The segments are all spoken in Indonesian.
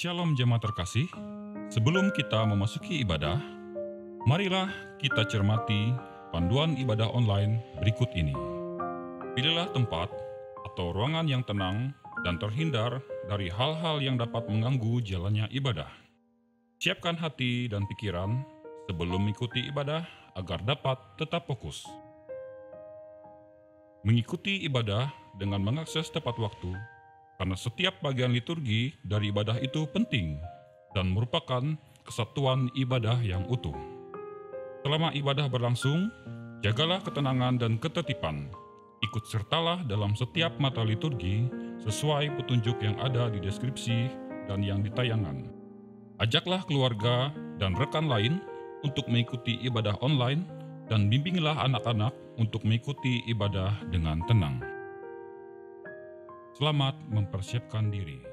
Shalom jemaat terkasih, sebelum kita memasuki ibadah, marilah kita cermati panduan ibadah online berikut ini. Pilihlah tempat atau ruangan yang tenang dan terhindar dari hal-hal yang dapat mengganggu jalannya ibadah. Siapkan hati dan pikiran sebelum mengikuti ibadah agar dapat tetap fokus. Mengikuti ibadah dengan mengakses tepat waktu, karena setiap bagian liturgi dari ibadah itu penting dan merupakan kesatuan ibadah yang utuh. Selama ibadah berlangsung, jagalah ketenangan dan ketertiban. Ikut sertalah dalam setiap mata liturgi sesuai petunjuk yang ada di deskripsi dan yang ditayangan. Ajaklah keluarga dan rekan lain untuk mengikuti ibadah online dan bimbinglah anak-anak untuk mengikuti ibadah dengan tenang. Selamat mempersiapkan diri.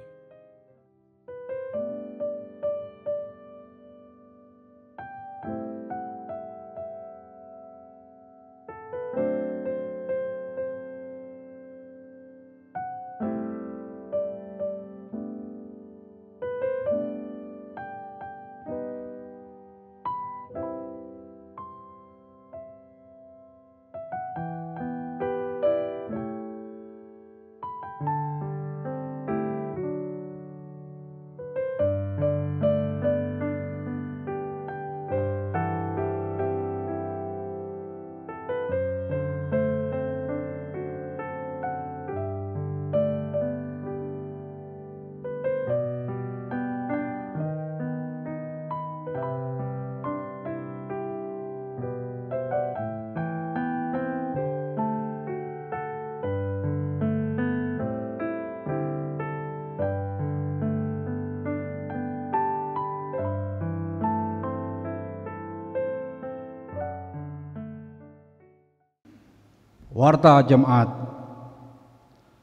Warta Jemaat,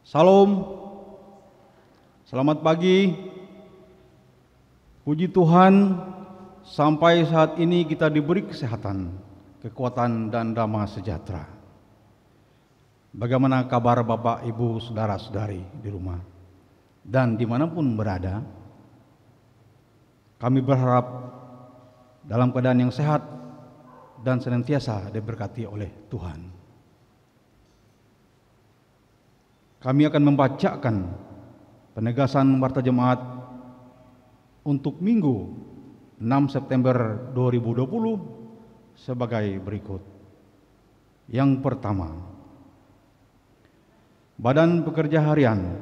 Salam, selamat pagi. Puji Tuhan, sampai saat ini kita diberi kesehatan, kekuatan, dan damai sejahtera. Bagaimana kabar Bapak, Ibu, Saudara-saudari di rumah dan dimanapun berada? Kami berharap dalam keadaan yang sehat dan senantiasa diberkati oleh Tuhan. Kami akan membacakan penegasan Warta Jemaat untuk Minggu 6 September 2020 sebagai berikut. Yang pertama, Badan Pekerja Harian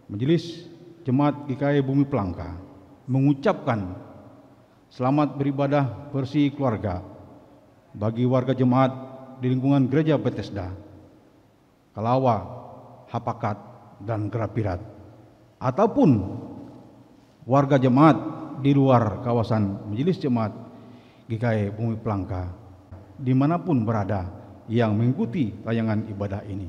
Majelis Jemaat GKI Bumi Pelangka mengucapkan selamat beribadah bersih keluarga bagi warga jemaat di lingkungan Gereja Bethesda, Kalawa, Hapakat, dan Gerapirat, ataupun warga jemaat di luar kawasan Majelis Jemaat GKI Bumi Pelangka dimanapun berada yang mengikuti tayangan ibadah ini.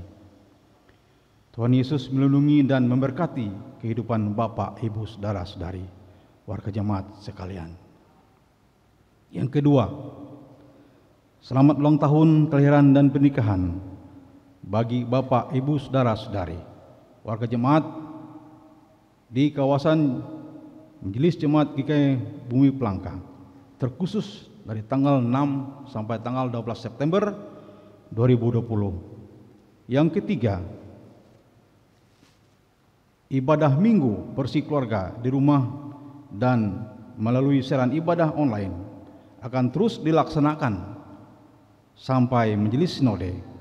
Tuhan Yesus melindungi dan memberkati kehidupan Bapak, Ibu, Saudara-saudari, warga jemaat sekalian. Yang kedua, selamat ulang tahun kelahiran dan pernikahan bagi Bapak, Ibu, Saudara-saudari, warga jemaat di kawasan Majelis Jemaat GKI Bumi Pelangka, terkhusus dari tanggal 6 sampai tanggal 12 September 2020. Yang ketiga, ibadah Minggu bersih keluarga di rumah dan melalui siaran ibadah online akan terus dilaksanakan sampai Majelis Sinode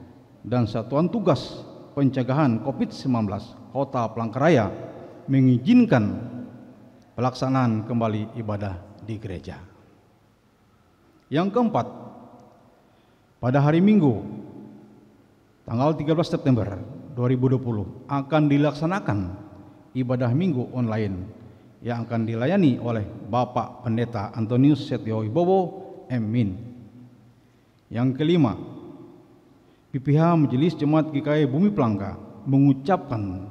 dan Satuan Tugas Pencegahan COVID-19 Kota Palangkaraya mengizinkan pelaksanaan kembali ibadah di gereja. Yang keempat, pada hari Minggu tanggal 13 September 2020 akan dilaksanakan ibadah Minggu online yang akan dilayani oleh Bapak Pendeta Antonius Setio Wibowo M.Min. Yang kelima, PPH Majelis Jemaat GKI Bumi Pelangka mengucapkan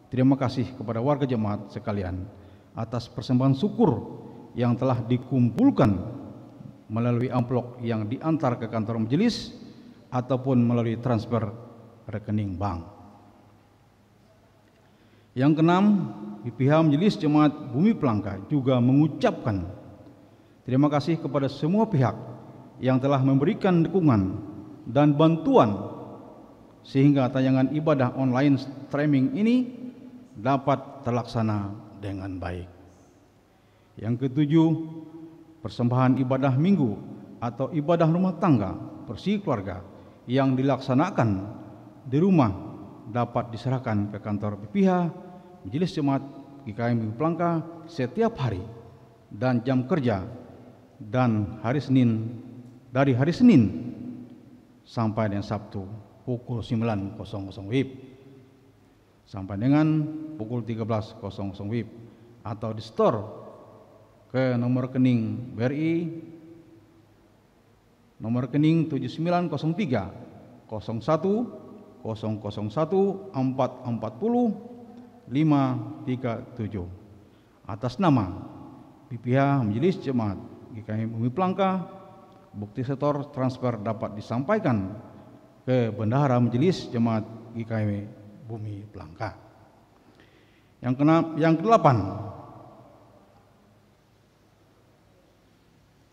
terima kasih kepada warga jemaat sekalian atas persembahan syukur yang telah dikumpulkan melalui amplop yang diantar ke kantor majelis ataupun melalui transfer rekening bank. Yang keenam, pihak Majelis Jemaat Bumi Pelangka juga mengucapkan terima kasih kepada semua pihak yang telah memberikan dukungan dan bantuan sehingga tayangan ibadah online streaming ini dapat terlaksana dengan baik. Yang ketujuh, persembahan ibadah minggu atau ibadah rumah tangga Persi Keluarga yang dilaksanakan di rumah dapat diserahkan ke kantor PPH Majelis Jemaat GKM Bumi Pelangka setiap hari dan jam kerja dan dari hari Senin sampai dengan Sabtu pukul 9.00 WIB sampai dengan pukul 13.00 WIB atau di store ke nomor rekening BRI nomor rekening 7903 01 001 440 537 atas nama PPH Majelis Jemaat GKM Bumi Pelangka. Bukti setor transfer dapat disampaikan ke Bendahara Majelis Jemaat GKM Bumi Pelangka. Yang kedelapan,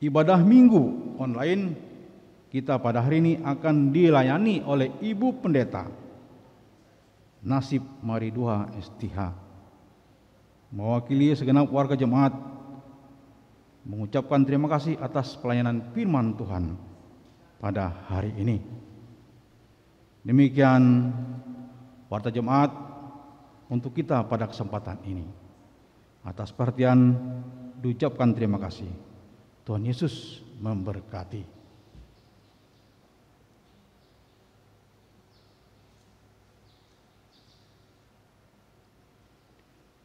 ibadah minggu online kita pada hari ini akan dilayani oleh Ibu Pendeta Nasib Mariduha STH, mewakili segenap warga jemaat mengucapkan terima kasih atas pelayanan firman Tuhan pada hari ini. Demikian warta jemaat untuk kita pada kesempatan ini. Atas perhatian diucapkan terima kasih. Tuhan Yesus memberkati.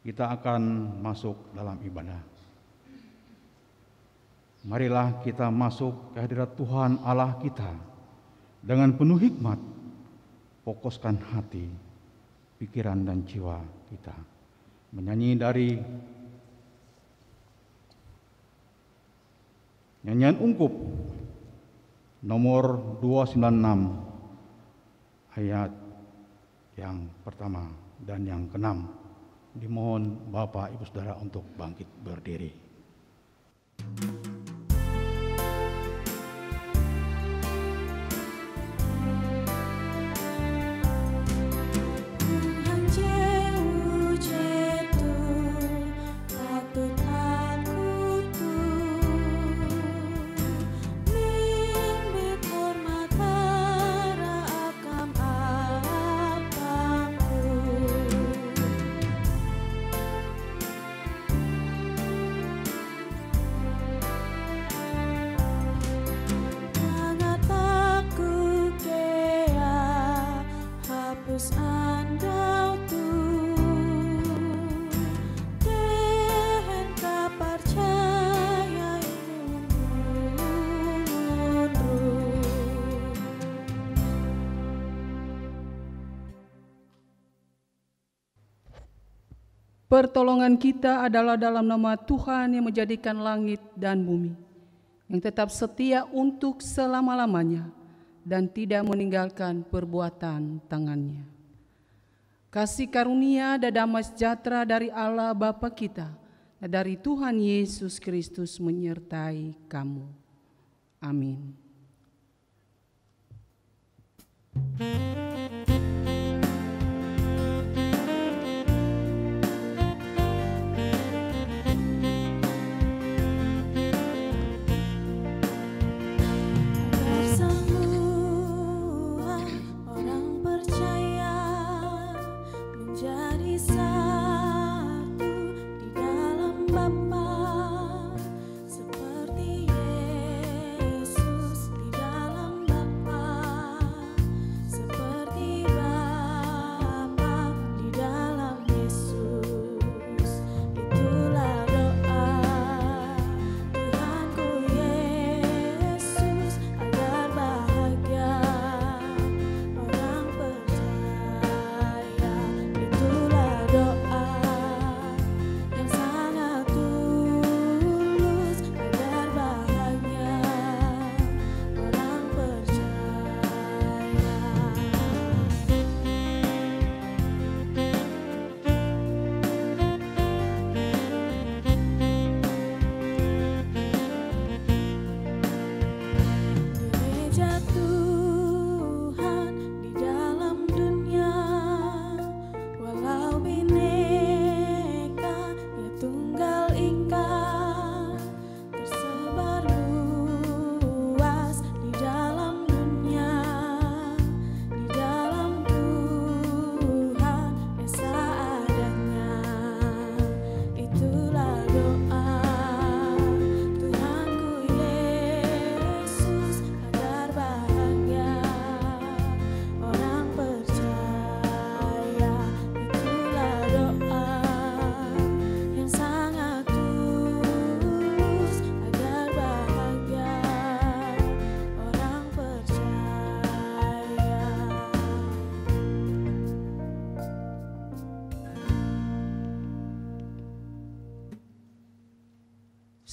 Kita akan masuk dalam ibadah. Marilah kita masuk ke hadirat Tuhan Allah kita dengan penuh hikmat. Fokuskan hati, pikiran dan jiwa kita menyanyi dari nyanyian ungkup nomor 296 ayat yang pertama dan yang keenam. Dimohon Bapak Ibu Saudara untuk bangkit berdiri. Pertolongan kita adalah dalam nama Tuhan yang menjadikan langit dan bumi, yang tetap setia untuk selama-lamanya dan tidak meninggalkan perbuatan tangannya. Kasih karunia dan damai sejahtera dari Allah Bapa kita dan dari Tuhan Yesus Kristus menyertai kamu. Amin. Seperti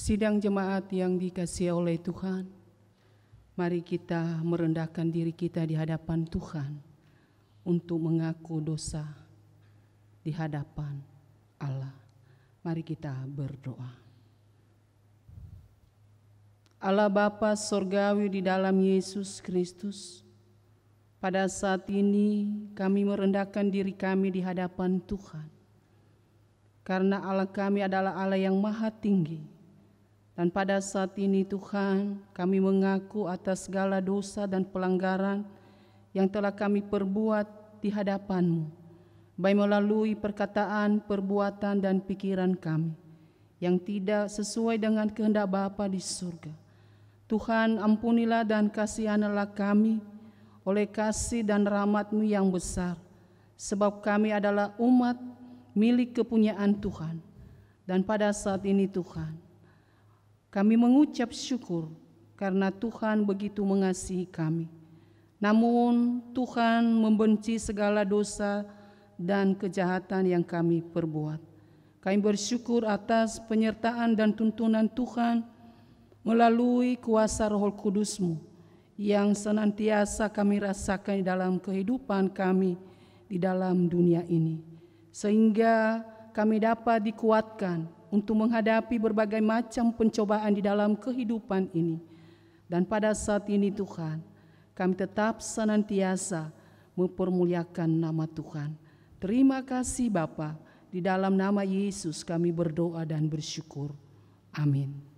Sidang jemaat yang dikasihi oleh Tuhan, mari kita merendahkan diri kita di hadapan Tuhan untuk mengaku dosa di hadapan Allah. Mari kita berdoa. Allah Bapa Sorgawi di dalam Yesus Kristus, pada saat ini kami merendahkan diri kami di hadapan Tuhan. Karena Allah kami adalah Allah yang maha tinggi. Dan pada saat ini Tuhan, kami mengaku atas segala dosa dan pelanggaran yang telah kami perbuat di hadapan-Mu, baik melalui perkataan, perbuatan, dan pikiran kami, yang tidak sesuai dengan kehendak Bapa di surga. Tuhan, ampunilah dan kasihanilah kami oleh kasih dan rahmat-Mu yang besar, sebab kami adalah umat milik kepunyaan Tuhan. Dan pada saat ini Tuhan, kami mengucap syukur karena Tuhan begitu mengasihi kami. Namun Tuhan membenci segala dosa dan kejahatan yang kami perbuat. Kami bersyukur atas penyertaan dan tuntunan Tuhan melalui kuasa Roh Kudus-Mu yang senantiasa kami rasakan di dalam kehidupan kami di dalam dunia ini. Sehingga kami dapat dikuatkan untuk menghadapi berbagai macam pencobaan di dalam kehidupan ini. Dan pada saat ini Tuhan, kami tetap senantiasa mempermuliakan nama Tuhan. Terima kasih Bapa, di dalam nama Yesus kami berdoa dan bersyukur. Amin.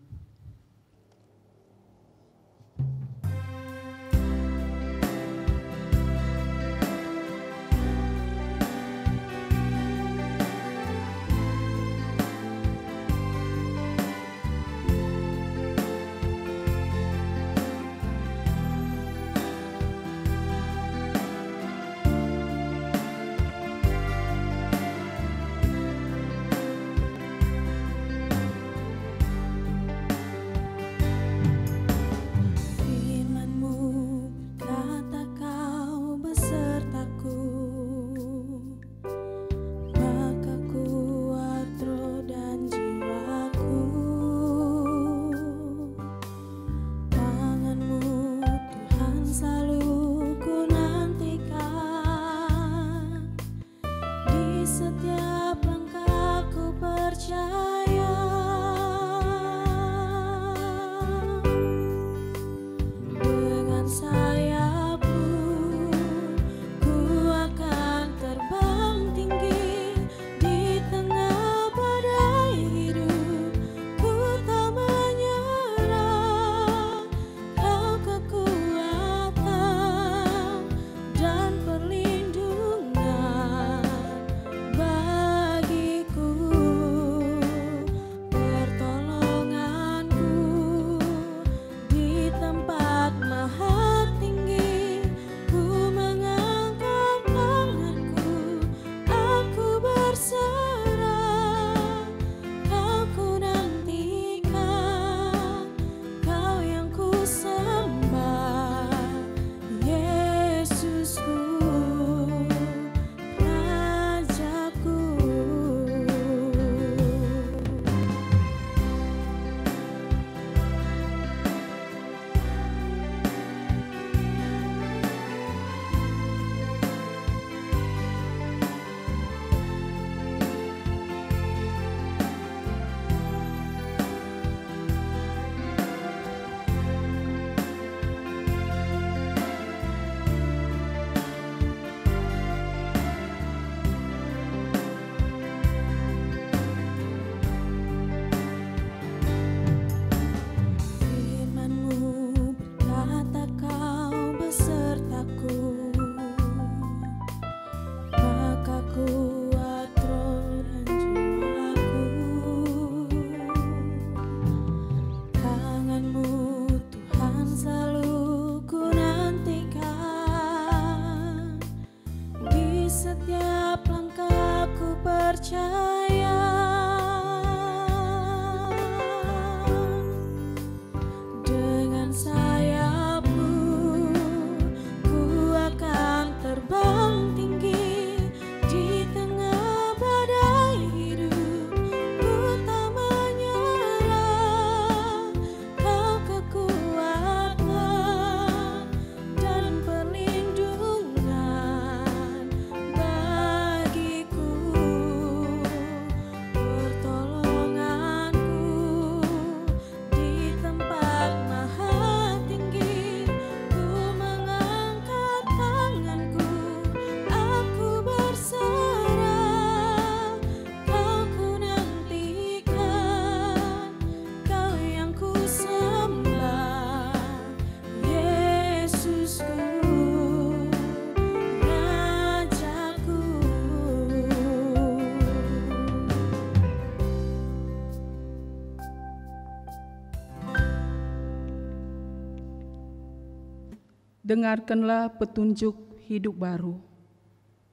dengarkanlah petunjuk hidup baru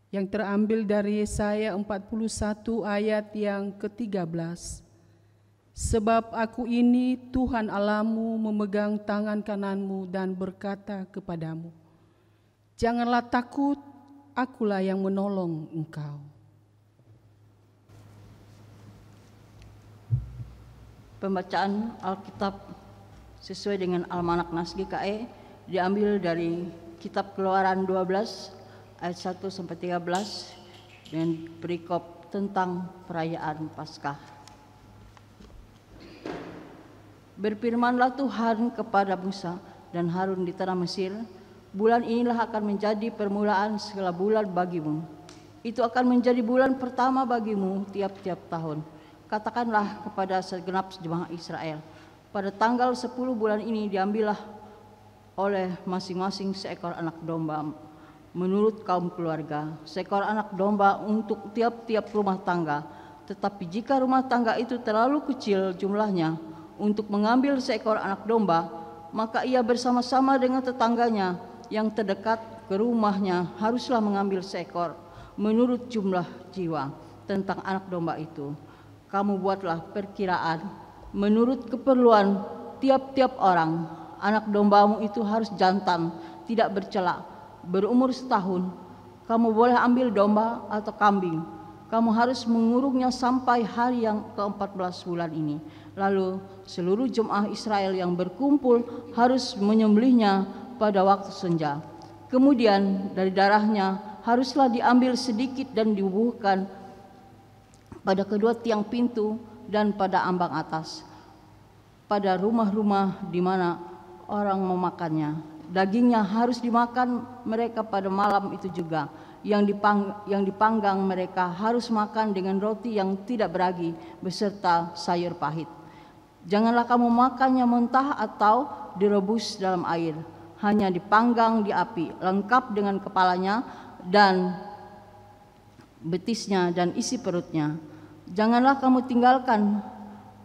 yang terambil dari Yesaya 41 ayat yang ke-13. Sebab aku ini Tuhan Allahmu memegang tangan kananmu dan berkata kepadamu, janganlah takut, akulah yang menolong engkau. Pembacaan Alkitab sesuai dengan Almanak Nas GKE diambil dari Kitab Keluaran 12 ayat 1 sampai 13 dan perikop tentang perayaan Paskah. Berfirmanlah Tuhan kepada Musa dan Harun di tanah Mesir, bulan inilah akan menjadi permulaan segala bulan bagimu. Itu akan menjadi bulan pertama bagimu tiap-tiap tahun. Katakanlah kepada segenap jemaah Israel, pada tanggal 10 bulan ini diambillah oleh masing-masing seekor anak domba menurut kaum keluarga, seekor anak domba untuk tiap-tiap rumah tangga. Tetapi jika rumah tangga itu terlalu kecil jumlahnya untuk mengambil seekor anak domba, maka ia bersama-sama dengan tetangganya yang terdekat ke rumahnya haruslah mengambil seekor menurut jumlah jiwa tentang anak domba itu. Kamu buatlah perkiraan menurut keperluan tiap-tiap orang. Anak dombamu itu harus jantan, tidak bercela, berumur setahun. Kamu boleh ambil domba atau kambing. Kamu harus mengurungnya sampai hari yang ke-14 bulan ini. Lalu seluruh jemaah Israel yang berkumpul harus menyembelihnya pada waktu senja. Kemudian dari darahnya haruslah diambil sedikit dan dibubuhkan pada kedua tiang pintu dan pada ambang atas, pada rumah-rumah di mana orang memakannya. Dagingnya harus dimakan mereka pada malam itu juga. Yang dipanggang mereka harus makan dengan roti yang tidak beragi beserta sayur pahit. Janganlah kamu makannya mentah atau direbus dalam air, hanya dipanggang di api, lengkap dengan kepalanya dan betisnya dan isi perutnya. Janganlah kamu tinggalkan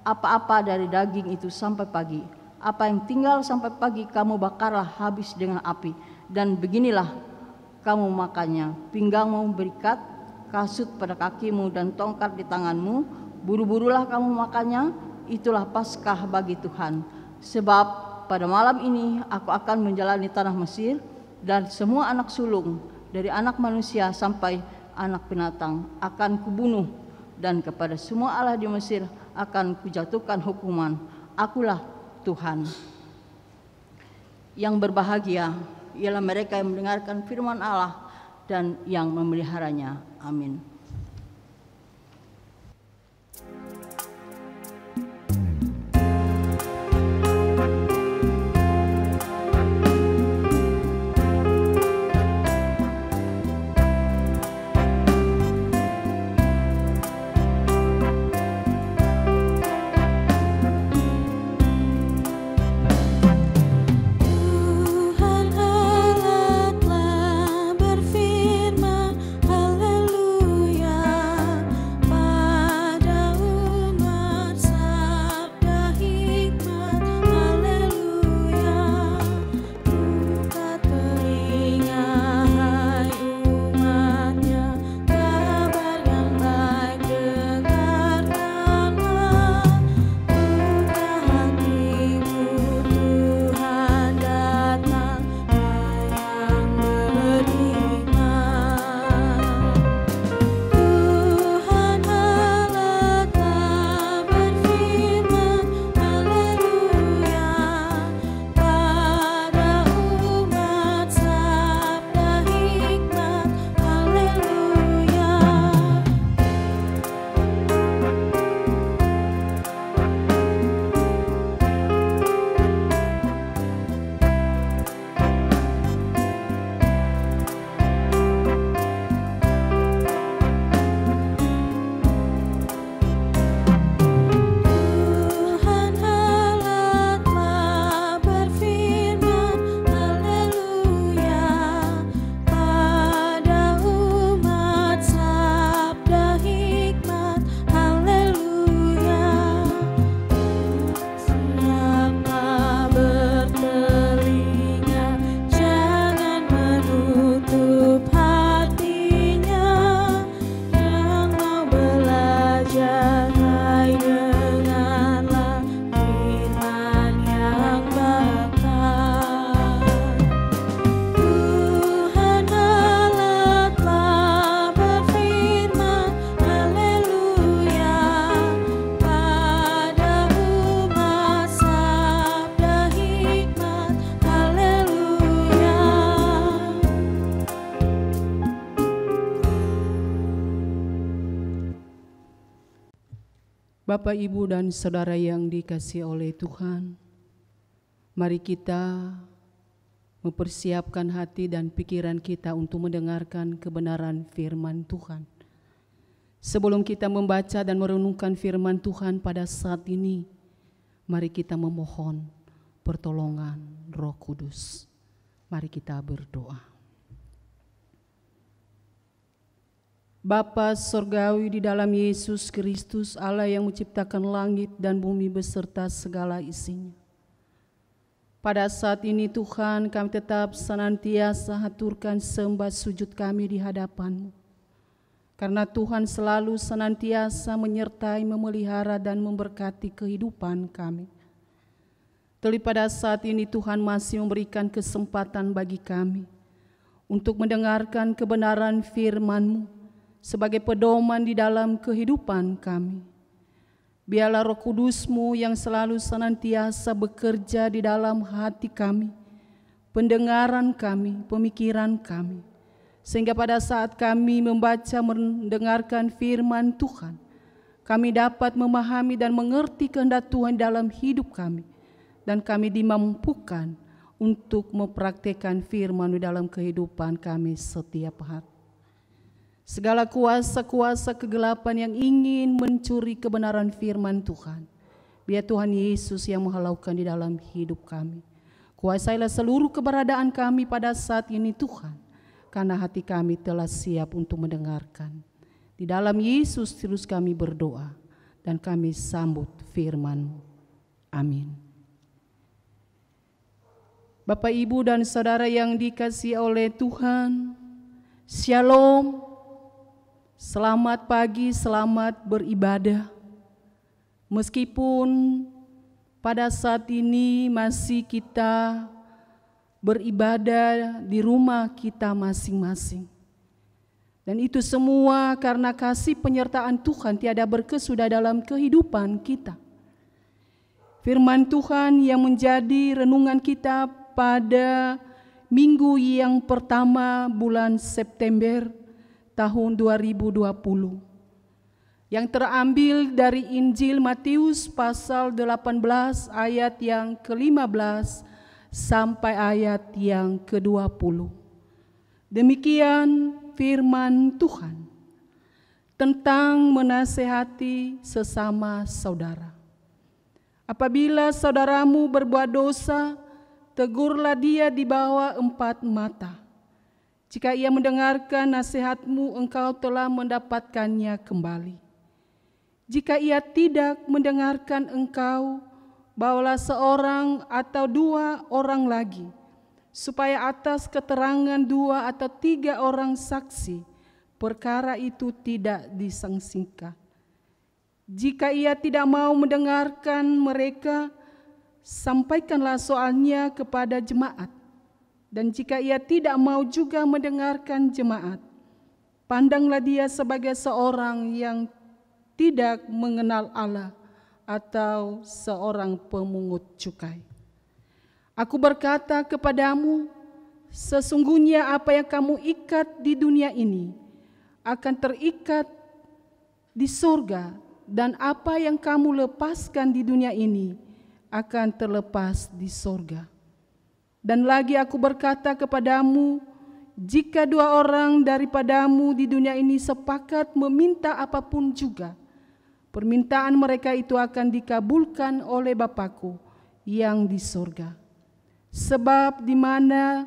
apa-apa dari daging itu sampai pagi. Apa yang tinggal sampai pagi kamu bakarlah habis dengan api. Dan beginilah kamu makannya, pinggangmu berikat, kasut pada kakimu dan tongkat di tanganmu. Buru-burulah kamu makannya, itulah Paskah bagi Tuhan. Sebab pada malam ini aku akan menjalani tanah Mesir, dan semua anak sulung dari anak manusia sampai anak binatang akan kubunuh, dan kepada semua Allah di Mesir akan kujatuhkan hukuman. Akulah Tuhan. Yang berbahagia ialah mereka yang mendengarkan firman Allah dan yang memeliharanya. Amin. Tuhan Allah telah berfirman, haleluya. Bapak, Ibu, dan Saudara yang dikasihi oleh Tuhan, mari kita mempersiapkan hati dan pikiran kita untuk mendengarkan kebenaran firman Tuhan. Sebelum kita membaca dan merenungkan firman Tuhan pada saat ini, mari kita memohon pertolongan Roh Kudus. Mari kita berdoa. Bapa Surgawi, di dalam Yesus Kristus, Allah yang menciptakan langit dan bumi beserta segala isinya. Pada saat ini Tuhan, kami tetap senantiasa haturkan sembah sujud kami di hadapan-Mu. Karena Tuhan selalu senantiasa menyertai, memelihara, dan memberkati kehidupan kami. Terlebih pada saat ini Tuhan masih memberikan kesempatan bagi kami untuk mendengarkan kebenaran firman-Mu sebagai pedoman di dalam kehidupan kami. Biarlah Roh Kudus-Mu yang selalu senantiasa bekerja di dalam hati kami, pendengaran kami, pemikiran kami, sehingga pada saat kami membaca, mendengarkan firman Tuhan, kami dapat memahami dan mengerti kehendak Tuhan dalam hidup kami, dan kami dimampukan untuk mempraktikkan firman di dalam kehidupan kami setiap hari. Segala kuasa-kuasa kegelapan yang ingin mencuri kebenaran firman Tuhan, biar Tuhan Yesus yang menghalaukan di dalam hidup kami. Kuasailah seluruh keberadaan kami pada saat ini Tuhan, karena hati kami telah siap untuk mendengarkan. Di dalam Yesus terus kami berdoa, dan kami sambut firman-Mu. Amin. Bapak, Ibu, dan Saudara yang dikasihi oleh Tuhan, Shalom. Selamat pagi, selamat beribadah. Meskipun pada saat ini masih kita beribadah di rumah kita masing-masing. Dan itu semua karena kasih penyertaan Tuhan tiada berkesudah dalam kehidupan kita. Firman Tuhan yang menjadi renungan kita pada minggu yang pertama bulan September tahun 2020 yang terambil dari Injil Matius pasal 18 ayat yang ke-15 sampai ayat yang ke-20. Demikian firman Tuhan tentang menasehati sesama saudara. Apabila saudaramu berbuat dosa, tegurlah dia di bawah 4 mata. Jika ia mendengarkan nasihatmu, engkau telah mendapatkannya kembali. Jika ia tidak mendengarkan engkau, bawalah seorang atau 2 orang lagi, supaya atas keterangan 2 atau 3 orang saksi, perkara itu tidak disangsikan. Jika ia tidak mau mendengarkan mereka, sampaikanlah soalnya kepada jemaat. Dan jika ia tidak mau juga mendengarkan jemaat, pandanglah dia sebagai seorang yang tidak mengenal Allah atau seorang pemungut cukai. Aku berkata kepadamu, sesungguhnya apa yang kamu ikat di dunia ini akan terikat di surga, dan apa yang kamu lepaskan di dunia ini akan terlepas di surga. Dan lagi aku berkata kepadamu, jika 2 orang daripadamu di dunia ini sepakat meminta apapun juga, permintaan mereka itu akan dikabulkan oleh Bapa-Ku yang di surga. Sebab di mana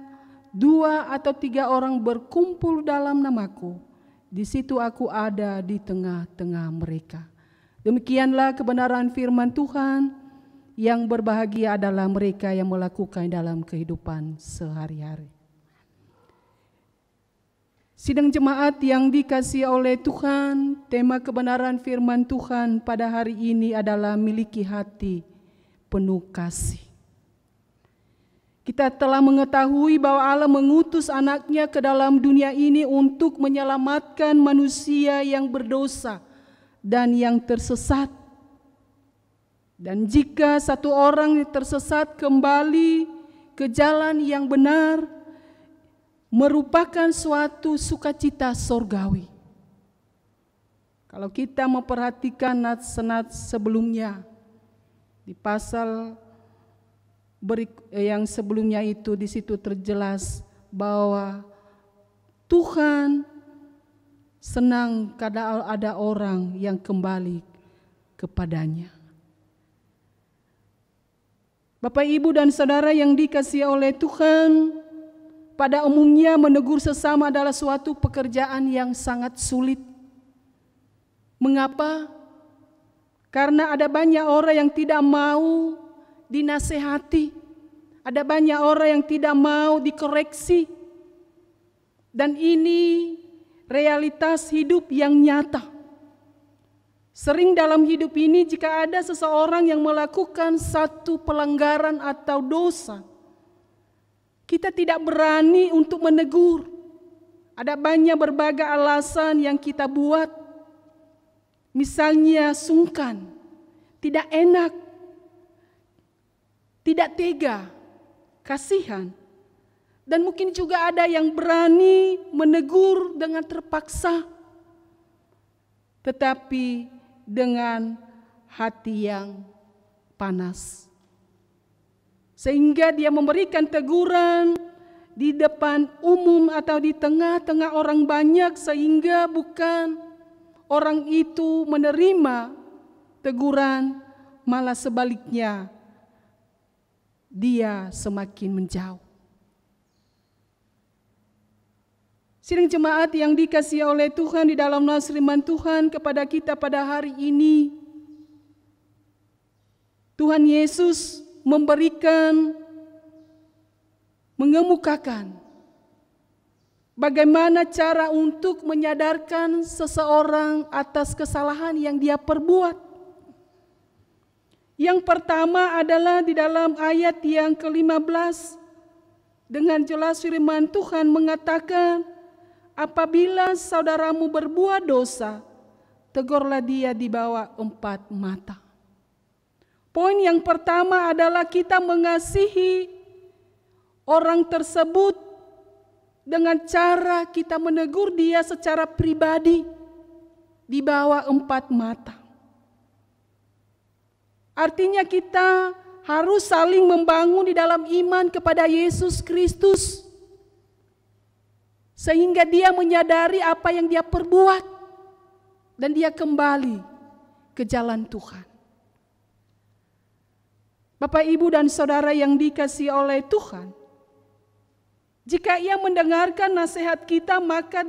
2 atau 3 orang berkumpul dalam nama-Ku, di situ aku ada di tengah-tengah mereka. Demikianlah kebenaran firman Tuhan. Yang berbahagia adalah mereka yang melakukan dalam kehidupan sehari-hari. Sidang jemaat yang dikasihi oleh Tuhan, tema kebenaran firman Tuhan pada hari ini adalah miliki hati penuh kasih. Kita telah mengetahui bahwa Allah mengutus anaknya ke dalam dunia ini untuk menyelamatkan manusia yang berdosa dan yang tersesat. Dan jika satu orang tersesat kembali ke jalan yang benar, merupakan suatu sukacita sorgawi. Kalau kita memperhatikan nats-nats sebelumnya, di pasal yang sebelumnya itu, di situ terjelas bahwa Tuhan senang kalau ada orang yang kembali kepadanya. Bapak, Ibu, dan Saudara yang dikasihi oleh Tuhan, pada umumnya menegur sesama adalah suatu pekerjaan yang sangat sulit. Mengapa? Karena ada banyak orang yang tidak mau dinasehati, ada banyak orang yang tidak mau dikoreksi, dan ini realitas hidup yang nyata. Sering dalam hidup ini jika ada seseorang yang melakukan satu pelanggaran atau dosa, kita tidak berani untuk menegur. Ada banyak berbagai alasan yang kita buat. Misalnya sungkan, tidak enak, tidak tega, kasihan. Dan mungkin juga ada yang berani menegur dengan terpaksa, tetapi dengan hati yang panas. Sehingga dia memberikan teguran di depan umum atau di tengah-tengah orang banyak, sehingga bukan orang itu menerima teguran, malah sebaliknya dia semakin menjauh. Sidang jemaat yang dikasihi oleh Tuhan, di dalam nas firman Tuhan kepada kita pada hari ini, Tuhan Yesus mengemukakan bagaimana cara untuk menyadarkan seseorang atas kesalahan yang dia perbuat. Yang pertama adalah di dalam ayat yang ke-15, dengan jelas firman Tuhan mengatakan, apabila saudaramu berbuat dosa, tegurlah dia di bawah 4 mata. Poin yang pertama adalah kita mengasihi orang tersebut dengan cara kita menegur dia secara pribadi di bawah 4 mata. Artinya kita harus saling membangun di dalam iman kepada Yesus Kristus, sehingga dia menyadari apa yang dia perbuat dan dia kembali ke jalan Tuhan. Bapak, Ibu, dan Saudara yang dikasihi oleh Tuhan, jika ia mendengarkan nasihat kita, maka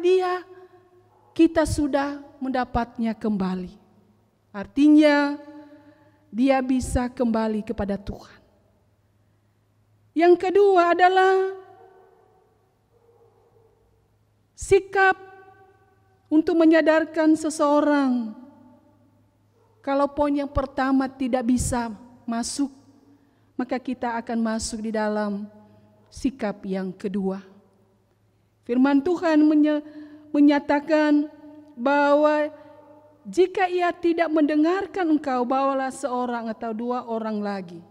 kita sudah mendapatnya kembali. Artinya dia bisa kembali kepada Tuhan. Yang kedua adalah sikap untuk menyadarkan seseorang. Kalau poin yang pertama tidak bisa masuk, maka kita akan masuk di dalam sikap yang kedua. Firman Tuhan menyatakan bahwa jika ia tidak mendengarkan engkau, bawalah seorang atau 2 orang lagi,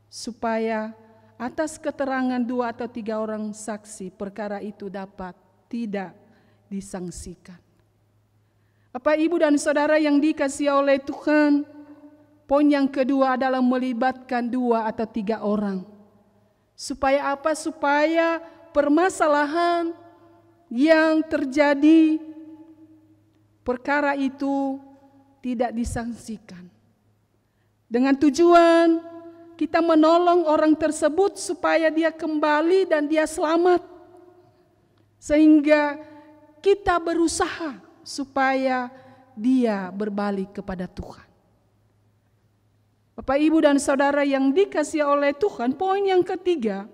supaya atas keterangan 2 atau 3 orang saksi perkara itu dapat tidak disangsikan. Bapak, Ibu, dan Saudara yang dikasihi oleh Tuhan, poin yang kedua adalah melibatkan 2 atau 3 orang. Supaya apa? Supaya permasalahan yang terjadi, perkara itu tidak disangsikan. Dengan tujuan kita menolong orang tersebut supaya dia kembali dan dia selamat. Sehingga kita berusaha supaya dia berbalik kepada Tuhan. Bapak, Ibu, dan Saudara yang dikasihi oleh Tuhan, poin yang ketiga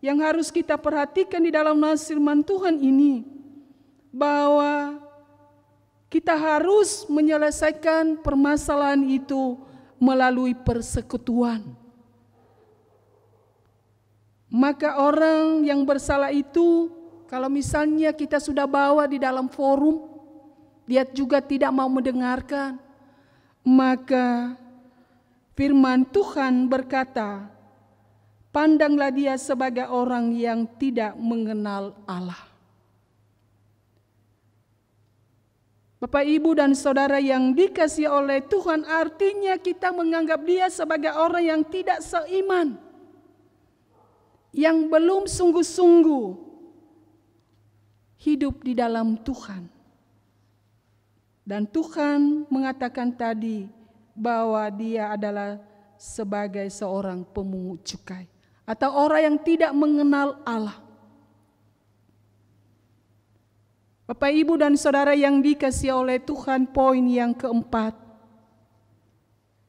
yang harus kita perhatikan di dalam nas firman Tuhan ini, bahwa kita harus menyelesaikan permasalahan itu melalui persekutuan. Maka orang yang bersalah itu, kalau misalnya kita sudah bawa di dalam forum, dia juga tidak mau mendengarkan, maka firman Tuhan berkata, pandanglah dia sebagai orang yang tidak mengenal Allah. Bapak, Ibu, dan Saudara yang dikasihi oleh Tuhan, artinya kita menganggap dia sebagai orang yang tidak seiman, yang belum sungguh-sungguh hidup di dalam Tuhan. Dan Tuhan mengatakan tadi bahwa dia adalah sebagai seorang pemungut cukai atau orang yang tidak mengenal Allah. Bapak, Ibu, dan Saudara yang dikasihi oleh Tuhan, poin yang keempat.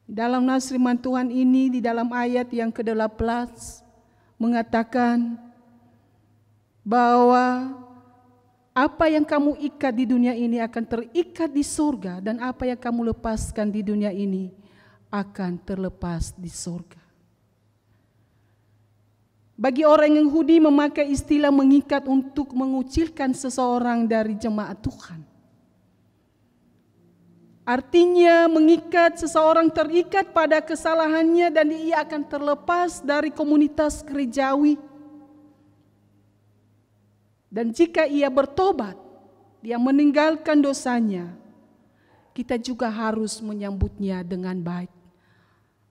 Dalam nas firman Tuhan ini di dalam ayat yang ke-18 mengatakan bahwa apa yang kamu ikat di dunia ini akan terikat di surga, dan apa yang kamu lepaskan di dunia ini akan terlepas di surga. Bagi orang Yahudi memakai istilah mengikat untuk mengucilkan seseorang dari jemaat Tuhan. Artinya mengikat seseorang terikat pada kesalahannya dan ia akan terlepas dari komunitas gerejawi. Dan jika ia bertobat, dia meninggalkan dosanya, kita juga harus menyambutnya dengan baik.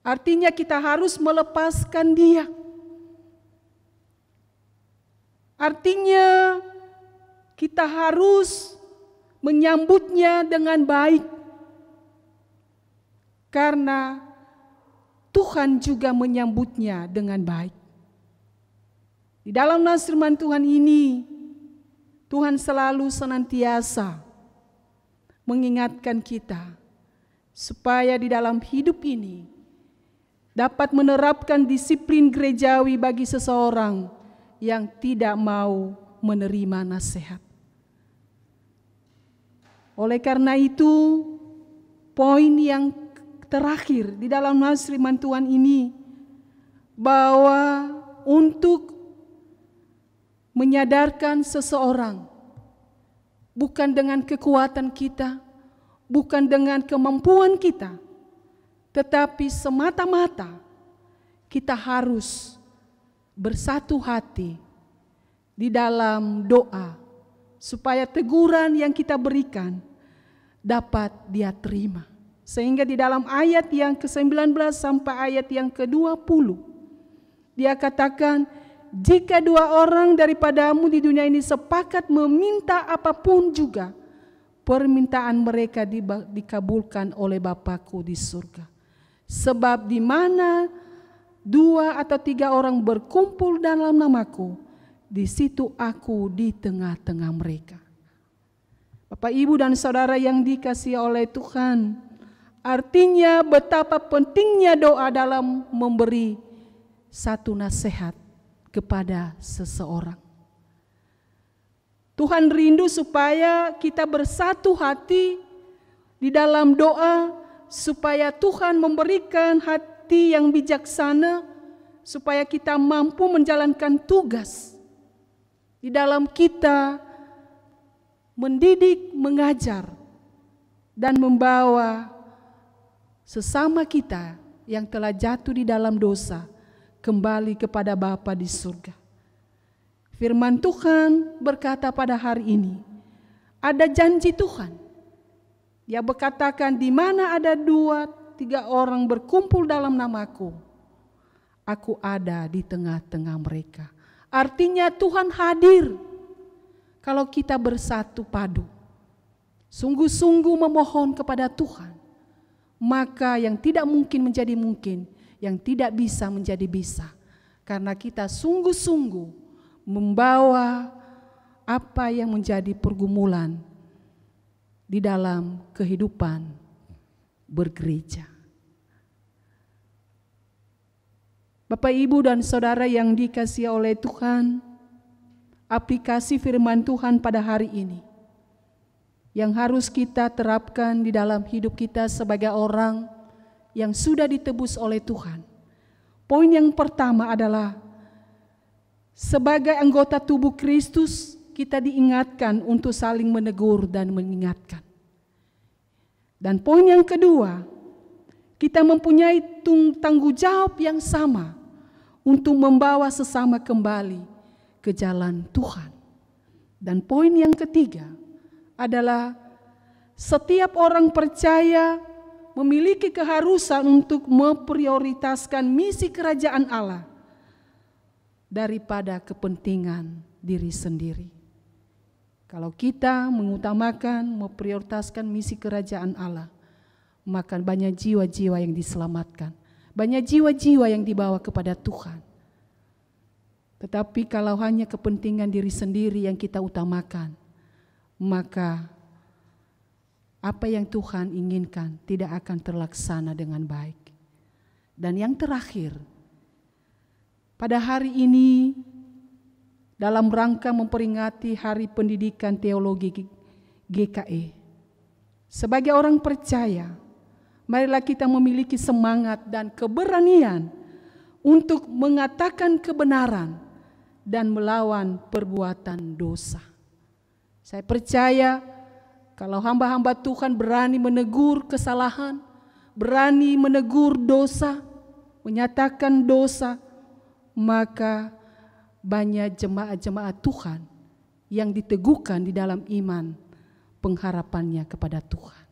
Artinya kita harus melepaskan dia. Artinya kita harus menyambutnya dengan baik. Karena Tuhan juga menyambutnya dengan baik. Di dalam nas firman Tuhan ini, Tuhan selalu senantiasa mengingatkan kita supaya di dalam hidup ini dapat menerapkan disiplin gerejawi bagi seseorang yang tidak mau menerima nasihat. Oleh karena itu, poin yang terakhir di dalam nas firman Tuhan ini, bahwa untuk menyadarkan seseorang bukan dengan kekuatan kita, bukan dengan kemampuan kita, tetapi semata-mata kita harus bersatu hati di dalam doa supaya teguran yang kita berikan dapat dia terima. Sehingga di dalam ayat yang ke-19 sampai ayat yang ke-20 dia katakan, jika dua orang daripadamu di dunia ini sepakat meminta apapun juga, permintaan mereka dikabulkan oleh Bapa-Ku di surga. Sebab di mana 2 atau 3 orang berkumpul dalam nama-Ku, di situ Aku di tengah-tengah mereka. Bapak, Ibu, dan Saudara yang dikasihi oleh Tuhan, artinya betapa pentingnya doa dalam memberi satu nasihat kepada seseorang. Tuhan rindu supaya kita bersatu hati di dalam doa, supaya Tuhan memberikan hati yang bijaksana, supaya kita mampu menjalankan tugas di dalam kita mendidik, mengajar, dan membawa sesama kita yang telah jatuh di dalam dosa kembali kepada Bapa di surga. Firman Tuhan berkata pada hari ini, ada janji Tuhan. Dia berkatakan, di mana ada 2-3 orang berkumpul dalam nama-Ku, Aku ada di tengah-tengah mereka. Artinya Tuhan hadir kalau kita bersatu padu, sungguh-sungguh memohon kepada Tuhan. Maka yang tidak mungkin menjadi mungkin, yang tidak bisa menjadi bisa. Karena kita sungguh-sungguh membawa apa yang menjadi pergumulan di dalam kehidupan bergereja. Bapak, Ibu, dan Saudara yang dikasihi oleh Tuhan, aplikasi firman Tuhan pada hari ini yang harus kita terapkan di dalam hidup kita sebagai orang yang sudah ditebus oleh Tuhan. Poin yang pertama adalah sebagai anggota tubuh Kristus, kita diingatkan untuk saling menegur dan mengingatkan. Dan poin yang kedua, kita mempunyai tanggung jawab yang sama untuk membawa sesama kembali ke jalan Tuhan. Dan poin yang ketiga adalah setiap orang percaya memiliki keharusan untuk memprioritaskan misi kerajaan Allah daripada kepentingan diri sendiri. Kalau kita mengutamakan, memprioritaskan misi kerajaan Allah, maka banyak jiwa-jiwa yang diselamatkan, banyak jiwa-jiwa yang dibawa kepada Tuhan. Tetapi kalau hanya kepentingan diri sendiri yang kita utamakan, maka apa yang Tuhan inginkan tidak akan terlaksana dengan baik. Dan yang terakhir, pada hari ini dalam rangka memperingati Hari Pendidikan Teologi GKE, sebagai orang percaya, marilah kita memiliki semangat dan keberanian untuk mengatakan kebenaran dan melawan perbuatan dosa. Saya percaya kalau hamba-hamba Tuhan berani menegur kesalahan, berani menegur dosa, menyatakan dosa, maka banyak jemaat-jemaat Tuhan yang diteguhkan di dalam iman pengharapannya kepada Tuhan.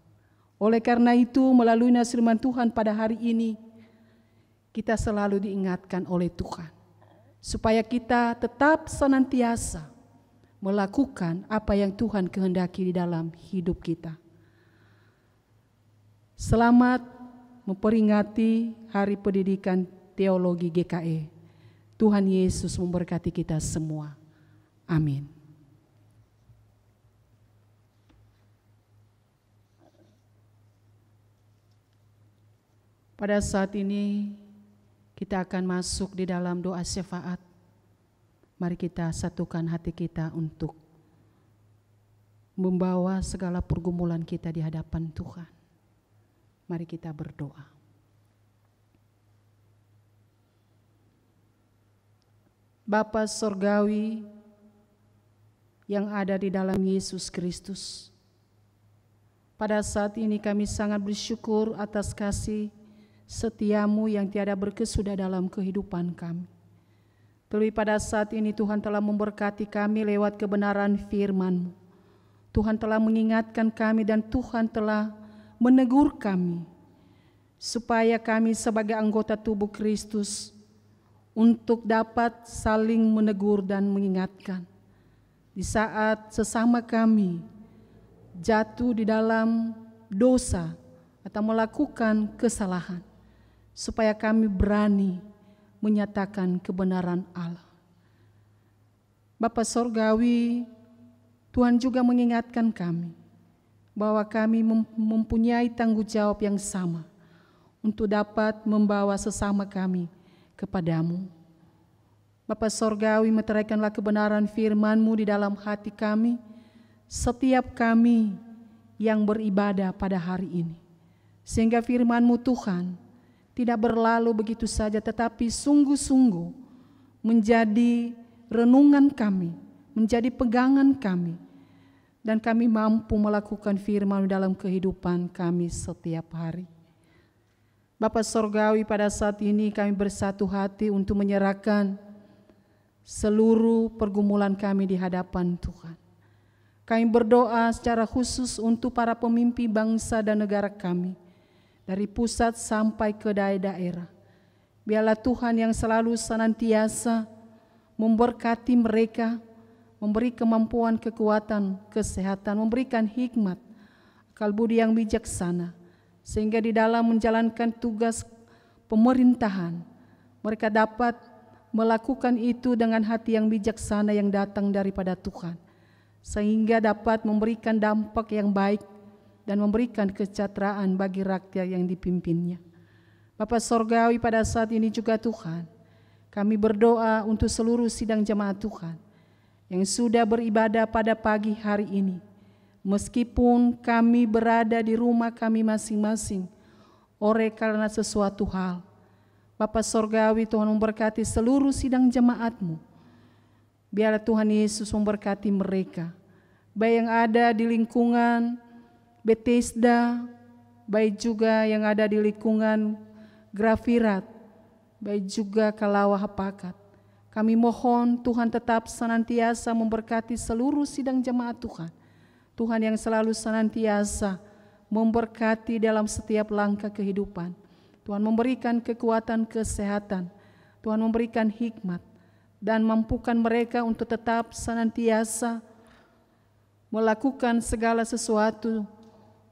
Oleh karena itu, melalui firman Tuhan pada hari ini, kita selalu diingatkan oleh Tuhan supaya kita tetap senantiasa melakukan apa yang Tuhan kehendaki di dalam hidup kita. Selamat memperingati Hari Pendidikan Teologi GKE. Tuhan Yesus memberkati kita semua. Amin. Pada saat ini kita akan masuk di dalam doa syafaat. Mari kita satukan hati kita untuk membawa segala pergumulan kita di hadapan Tuhan. Mari kita berdoa. Bapa Sorgawi yang ada di dalam Yesus Kristus, pada saat ini kami sangat bersyukur atas kasih setia-Mu yang tiada berkesudah dalam kehidupan kami. Terlebih pada saat ini Tuhan telah memberkati kami lewat kebenaran firman-Mu. Tuhan telah mengingatkan kami dan Tuhan telah menegur kami supaya kami sebagai anggota tubuh Kristus untuk dapat saling menegur dan mengingatkan di saat sesama kami jatuh di dalam dosa atau melakukan kesalahan, supaya kami berani menyatakan kebenaran Allah. Bapa Sorgawi, Tuhan juga mengingatkan kami bahwa kami mempunyai tanggung jawab yang sama untuk dapat membawa sesama kami kepadamu. Bapa Sorgawi, meteraikanlah kebenaran firman-Mu di dalam hati kami, setiap kami yang beribadah pada hari ini. Sehingga firman-Mu Tuhan tidak berlalu begitu saja, tetapi sungguh-sungguh menjadi renungan kami, menjadi pegangan kami, dan kami mampu melakukan firman dalam kehidupan kami setiap hari. Bapa Sorgawi, pada saat ini kami bersatu hati untuk menyerahkan seluruh pergumulan kami di hadapan Tuhan. Kami berdoa secara khusus untuk para pemimpin bangsa dan negara kami, dari pusat sampai ke daerah. Biarlah Tuhan yang selalu senantiasa memberkati mereka, memberi kemampuan, kekuatan, kesehatan, memberikan hikmat, akal budi yang bijaksana, sehingga di dalam menjalankan tugas pemerintahan, mereka dapat melakukan itu dengan hati yang bijaksana yang datang daripada Tuhan, sehingga dapat memberikan dampak yang baik dan memberikan kesejahteraan bagi rakyat yang dipimpinnya. Bapa Sorgawi, pada saat ini juga Tuhan, kami berdoa untuk seluruh sidang jemaat Tuhan yang sudah beribadah pada pagi hari ini. Meskipun kami berada di rumah kami masing-masing, oleh karena sesuatu hal, Bapa Sorgawi, Tuhan memberkati seluruh sidang jemaat-Mu. Biarlah Tuhan Yesus memberkati mereka, baik yang ada di lingkungan Bethesda, baik juga yang ada di lingkungan Grafirat, baik juga Kalawa Hapakat. Kami mohon Tuhan tetap senantiasa memberkati seluruh sidang jemaat Tuhan, Tuhan yang selalu senantiasa memberkati dalam setiap langkah kehidupan. Tuhan memberikan kekuatan kesehatan, Tuhan memberikan hikmat, dan mampukan mereka untuk tetap senantiasa melakukan segala sesuatu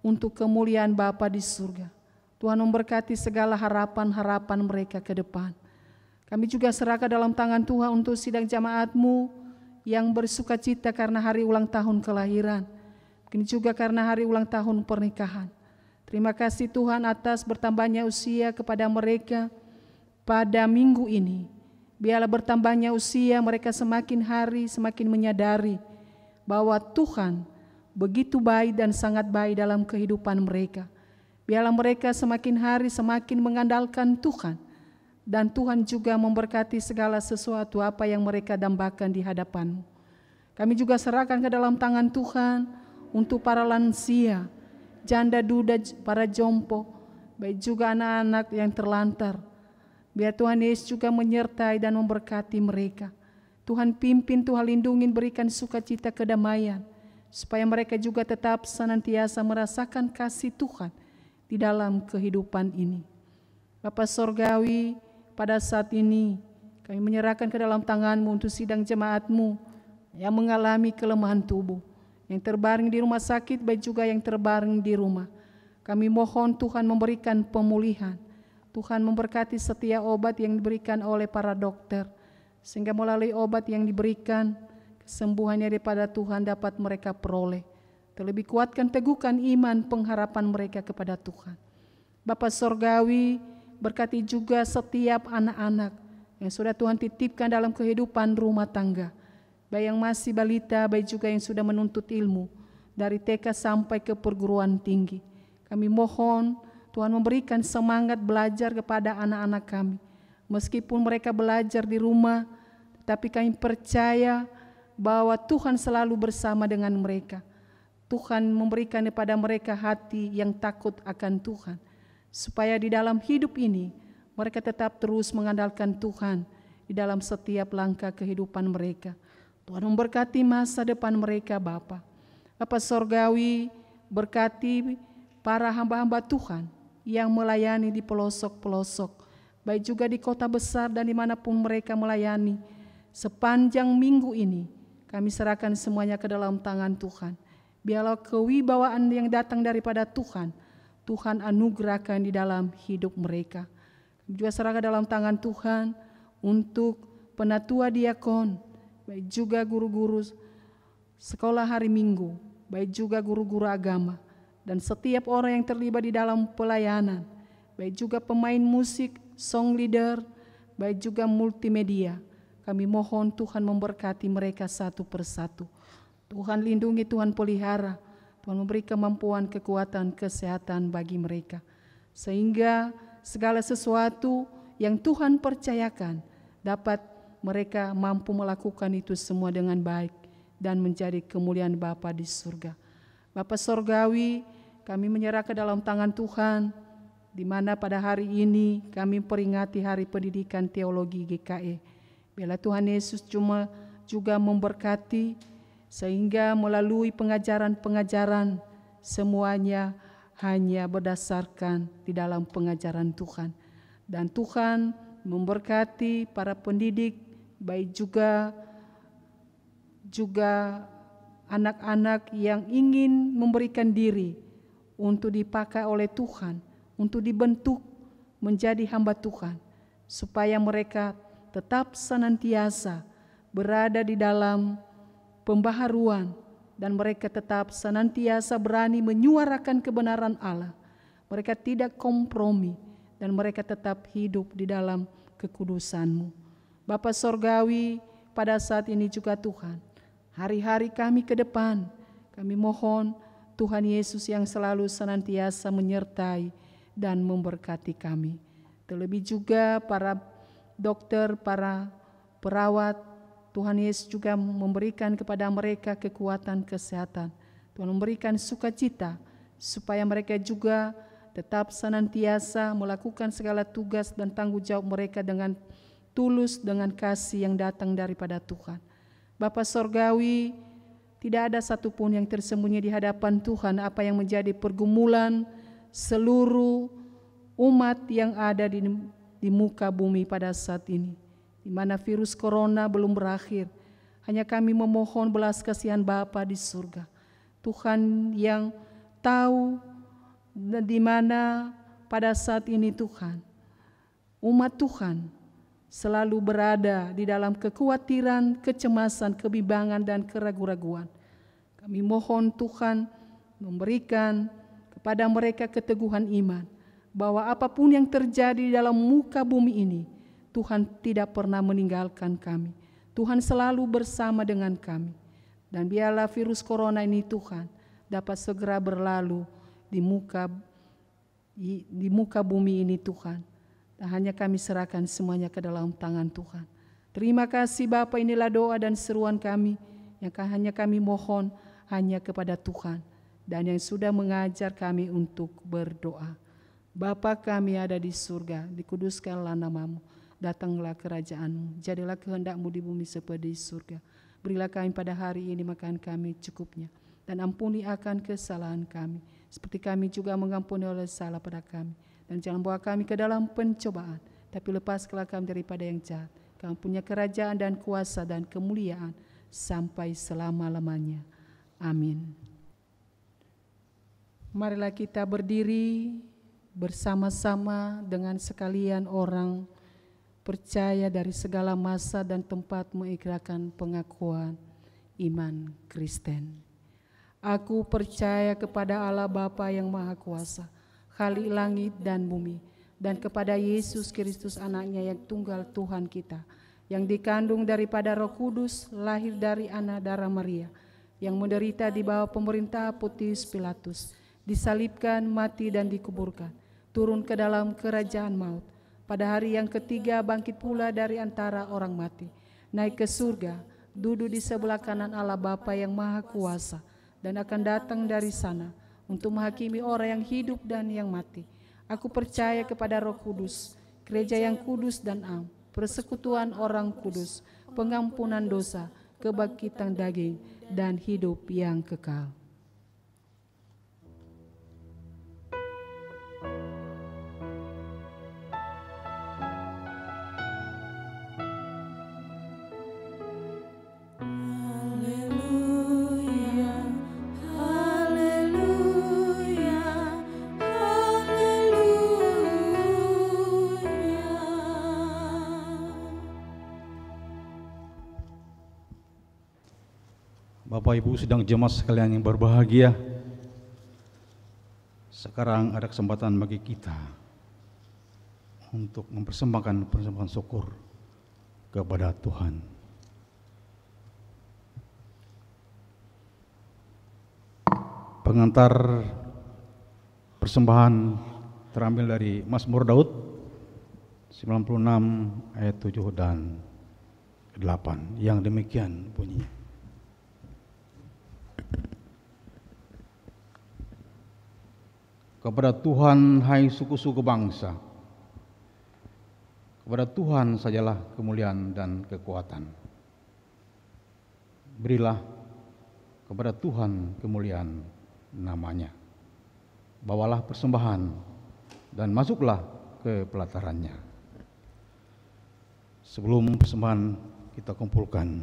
untuk kemuliaan Bapa di surga. Tuhan memberkati segala harapan-harapan mereka ke depan. Kami juga serahkan dalam tangan Tuhan untuk sidang jemaat-Mu yang bersuka cita karena hari ulang tahun kelahiran, mungkin juga karena hari ulang tahun pernikahan. Terima kasih Tuhan atas bertambahnya usia kepada mereka pada minggu ini. Biarlah bertambahnya usia mereka semakin hari semakin menyadari bahwa Tuhan begitu baik dan sangat baik dalam kehidupan mereka. Biarlah mereka semakin hari semakin mengandalkan Tuhan, dan Tuhan juga memberkati segala sesuatu apa yang mereka dambakan di hadapan-Mu. Kami juga serahkan ke dalam tangan Tuhan untuk para lansia, janda duda, para jompo, baik juga anak-anak yang terlantar. Biar Tuhan Yesus juga menyertai dan memberkati mereka. Tuhan pimpin, Tuhan lindungi, berikan sukacita kedamaian, supaya mereka juga tetap senantiasa merasakan kasih Tuhan di dalam kehidupan ini. Bapa Sorgawi, pada saat ini kami menyerahkan ke dalam tangan-Mu untuk sidang jemaat-Mu yang mengalami kelemahan tubuh, yang terbaring di rumah sakit, baik juga yang terbaring di rumah. Kami mohon Tuhan memberikan pemulihan, Tuhan memberkati setiap obat yang diberikan oleh para dokter, sehingga melalui obat yang diberikan, kesembuhannya daripada Tuhan dapat mereka peroleh. Terlebih kuatkan, teguhkan iman pengharapan mereka kepada Tuhan. Bapa Sorgawi, berkati juga setiap anak-anak yang sudah Tuhan titipkan dalam kehidupan rumah tangga, baik yang masih balita, baik juga yang sudah menuntut ilmu dari TK sampai ke perguruan tinggi. Kami mohon Tuhan memberikan semangat belajar kepada anak-anak kami. Meskipun mereka belajar di rumah, tetapi kami percaya bahwa Tuhan selalu bersama dengan mereka. Tuhan memberikan kepada mereka hati yang takut akan Tuhan, supaya di dalam hidup ini mereka tetap terus mengandalkan Tuhan di dalam setiap langkah kehidupan mereka. Tuhan memberkati masa depan mereka Bapa. Bapa Sorgawi, berkati para hamba-hamba Tuhan yang melayani di pelosok-pelosok, baik juga di kota besar dan dimanapun mereka melayani. Sepanjang minggu ini kami serahkan semuanya ke dalam tangan Tuhan. Biarlah kewibawaan yang datang daripada Tuhan, Tuhan anugerahkan di dalam hidup mereka. Kami juga serahkan dalam tangan Tuhan untuk penatua diakon, baik juga guru-guru sekolah hari Minggu, baik juga guru-guru agama, dan setiap orang yang terlibat di dalam pelayanan, baik juga pemain musik, song leader, baik juga multimedia. Kami mohon Tuhan memberkati mereka satu persatu. Tuhan lindungi, Tuhan pelihara, Tuhan memberi kemampuan, kekuatan, kesehatan bagi mereka, sehingga segala sesuatu yang Tuhan percayakan dapat mereka mampu melakukan itu semua dengan baik dan menjadi kemuliaan Bapa di surga. Bapa Sorgawi, kami menyerah ke dalam tangan Tuhan, di mana pada hari ini kami peringati Hari Pendidikan Teologi GKE. Biarlah Tuhan Yesus juga memberkati, sehingga melalui pengajaran-pengajaran semuanya hanya berdasarkan di dalam pengajaran Tuhan. Dan Tuhan memberkati para pendidik, baik juga anak-anak yang ingin memberikan diri untuk dipakai oleh Tuhan, untuk dibentuk menjadi hamba Tuhan, supaya mereka tetap senantiasa berada di dalam pembaharuan, dan mereka tetap senantiasa berani menyuarakan kebenaran Allah. Mereka tidak kompromi, dan mereka tetap hidup di dalam kekudusan-Mu. Bapa Sorgawi, pada saat ini juga Tuhan, hari-hari kami ke depan, kami mohon Tuhan Yesus yang selalu senantiasa menyertai dan memberkati kami. Terlebih juga para dokter, para perawat, Tuhan Yesus juga memberikan kepada mereka kekuatan kesehatan. Tuhan memberikan sukacita supaya mereka juga tetap senantiasa melakukan segala tugas dan tanggung jawab mereka dengan tulus, dengan kasih yang datang daripada Tuhan. Bapa Sorgawi, Tidak ada satupun yang tersembunyi di hadapan Tuhan apa yang menjadi pergumulan seluruh umat yang ada di muka bumi pada saat ini, di mana virus corona belum berakhir. Hanya kami memohon belas kasihan Bapa di surga, Tuhan yang tahu di mana pada saat ini Tuhan, umat Tuhan selalu berada di dalam kekhawatiran, kecemasan, kebimbangan, dan keraguan-raguan. Kami mohon Tuhan memberikan kepada mereka keteguhan iman, bahwa apapun yang terjadi di dalam muka bumi ini, Tuhan tidak pernah meninggalkan kami. Tuhan selalu bersama dengan kami. Dan biarlah virus corona ini Tuhan dapat segera berlalu di muka bumi ini Tuhan. Dan hanya kami serahkan semuanya ke dalam tangan Tuhan. Terima kasih Bapa, inilah doa dan seruan kami yang hanya kami mohon hanya kepada Tuhan dan yang sudah mengajar kami untuk berdoa. Bapa kami ada di surga, dikuduskanlah nama-Mu, datanglah kerajaan-Mu, jadilah kehendak-Mu di bumi seperti di surga. Berilah kami pada hari ini makan kami cukupnya, dan ampuni akan kesalahan kami, seperti kami juga mengampuni oleh salah pada kami. Dan jangan bawa kami ke dalam pencobaan, tapi lepaskanlah kami daripada yang jahat. Kami punya kerajaan dan kuasa dan kemuliaan sampai selama-lamanya. Amin. Marilah kita berdiri bersama-sama dengan sekalian orang percaya dari segala masa dan tempat mengikrarkan pengakuan iman Kristen. Aku percaya kepada Allah Bapa yang Maha Kuasa, Khalik langit dan bumi, dan kepada Yesus Kristus anaknya yang tunggal Tuhan kita, yang dikandung daripada Roh Kudus, lahir dari anak darah Maria, yang menderita di bawah pemerintah Pontius Pilatus, disalibkan, mati dan dikuburkan, turun ke dalam kerajaan maut, pada hari yang ketiga bangkit pula dari antara orang mati, naik ke surga, duduk di sebelah kanan Allah Bapa yang Maha Kuasa, dan akan datang dari sana untuk menghakimi orang yang hidup dan yang mati. Aku percaya kepada Roh Kudus, gereja yang kudus dan am, persekutuan orang kudus, pengampunan dosa, kebangkitan daging, dan hidup yang kekal. Bapak Ibu sedang jemaat sekalian yang berbahagia, sekarang ada kesempatan bagi kita untuk mempersembahkan persembahan syukur kepada Tuhan. Pengantar persembahan terambil dari Mazmur Daud 96 ayat 7 dan 8 yang demikian bunyinya. Kepada Tuhan, hai suku-suku bangsa, kepada Tuhan sajalah kemuliaan dan kekuatan. Berilah kepada Tuhan kemuliaan namanya. Bawalah persembahan dan masuklah ke pelatarannya. Sebelum persembahan kita kumpulkan,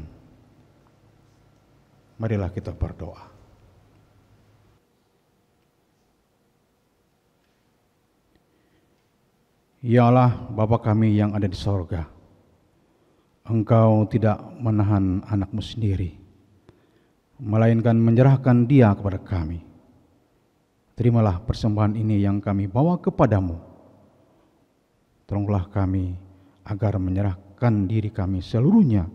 marilah kita berdoa. Ya Allah, Bapa kami yang ada di sorga, Engkau tidak menahan anak-Mu sendiri, melainkan menyerahkan Dia kepada kami. Terimalah persembahan ini yang kami bawa kepadamu. Tolonglah kami agar menyerahkan diri kami seluruhnya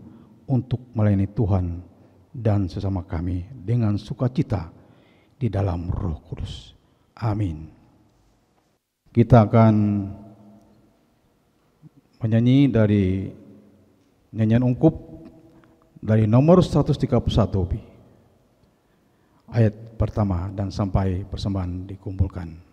untuk melayani Tuhan dan sesama kami dengan sukacita di dalam Roh Kudus. Amin. Kita akan menyanyi dari nyanyian ungkup dari nomor 131 ayat pertama dan sampai persembahan dikumpulkan.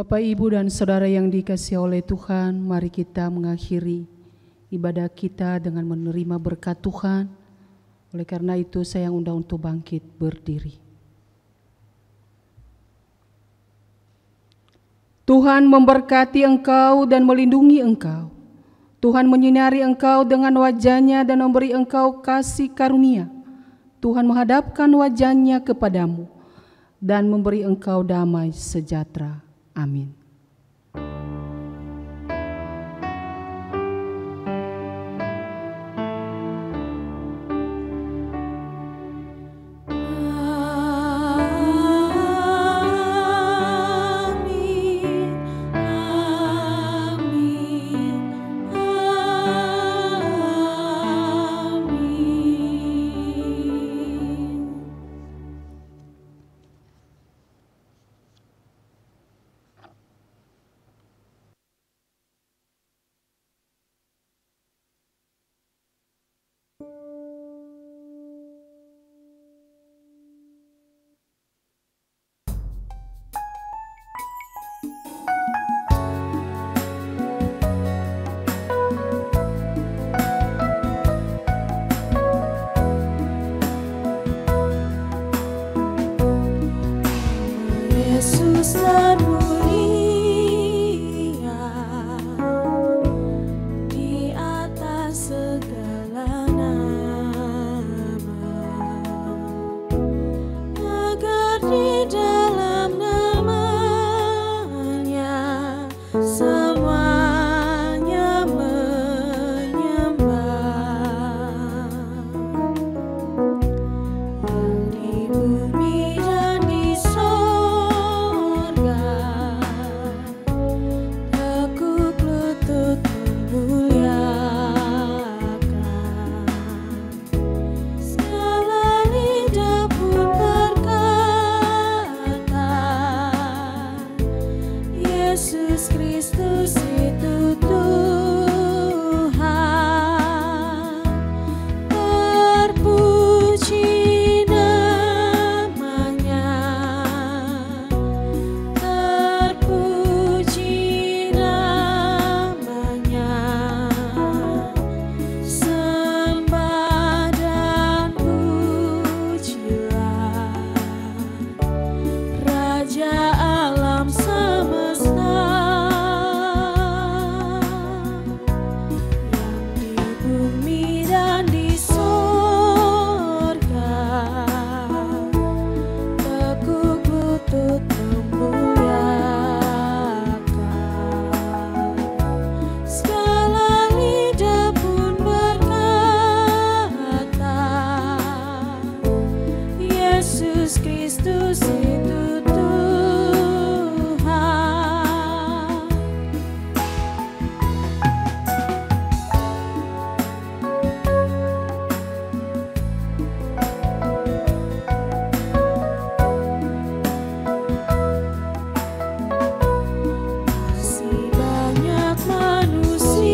Bapak, Ibu, dan Saudara yang dikasihi oleh Tuhan, mari kita mengakhiri ibadah kita dengan menerima berkat Tuhan. Oleh karena itu saya undang untuk bangkit berdiri. Tuhan memberkati engkau dan melindungi engkau. Tuhan menyinari engkau dengan wajah-Nya dan memberi engkau kasih karunia. Tuhan menghadapkan wajah-Nya kepadamu dan memberi engkau damai sejahtera. Amin. Yesus termulia di atas segala nama, agar di dalam namanya semuanya menyembah, yang di bumi dan di sorga tekuk lutut memuliakan, segala lidah pun berkata, Yesus Kristus itu Tuhan. Terpuji namanya, terpuji namanya, sembah dan pujilah Raja alam semesta, yang di bumi dan di sorga tekuk lutut memuliakan, segala lidah pun berkata, Yesus Kristus itu Tuhan. Masih banyak manusia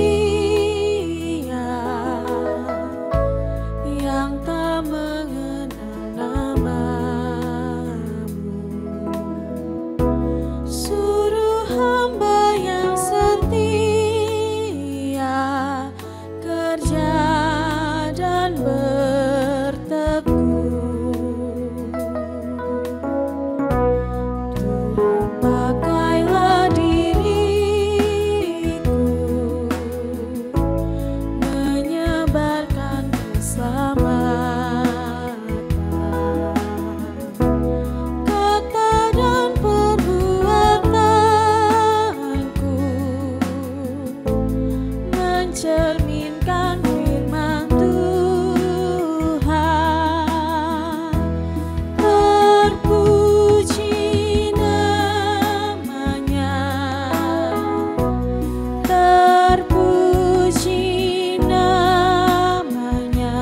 yang tak mengenal namamu. Suruh hamba yang setia kerja dan bertekun. Tuhan, pakailah diriku menyebarkan keselamatan, kata dan perbuatanku mencerminkan firman Tuhan. Terpuji namanya, terpuji namanya,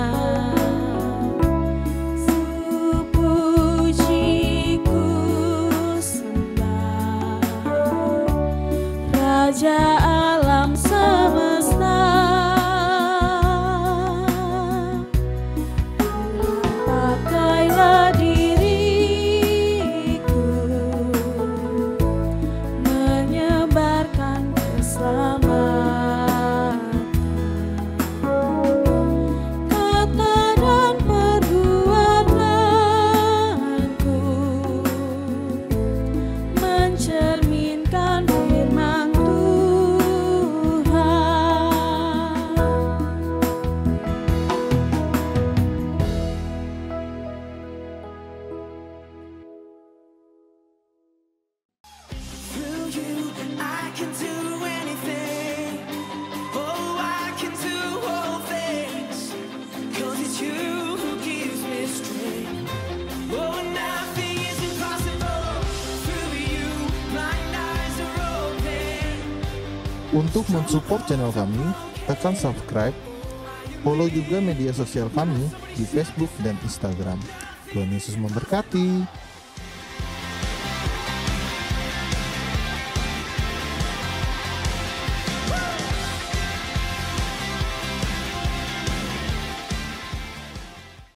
pujiku sembah Raja alam semesta. Untuk mensupport channel kami, tekan subscribe, follow juga media sosial kami di Facebook dan Instagram. Tuhan Yesus memberkati.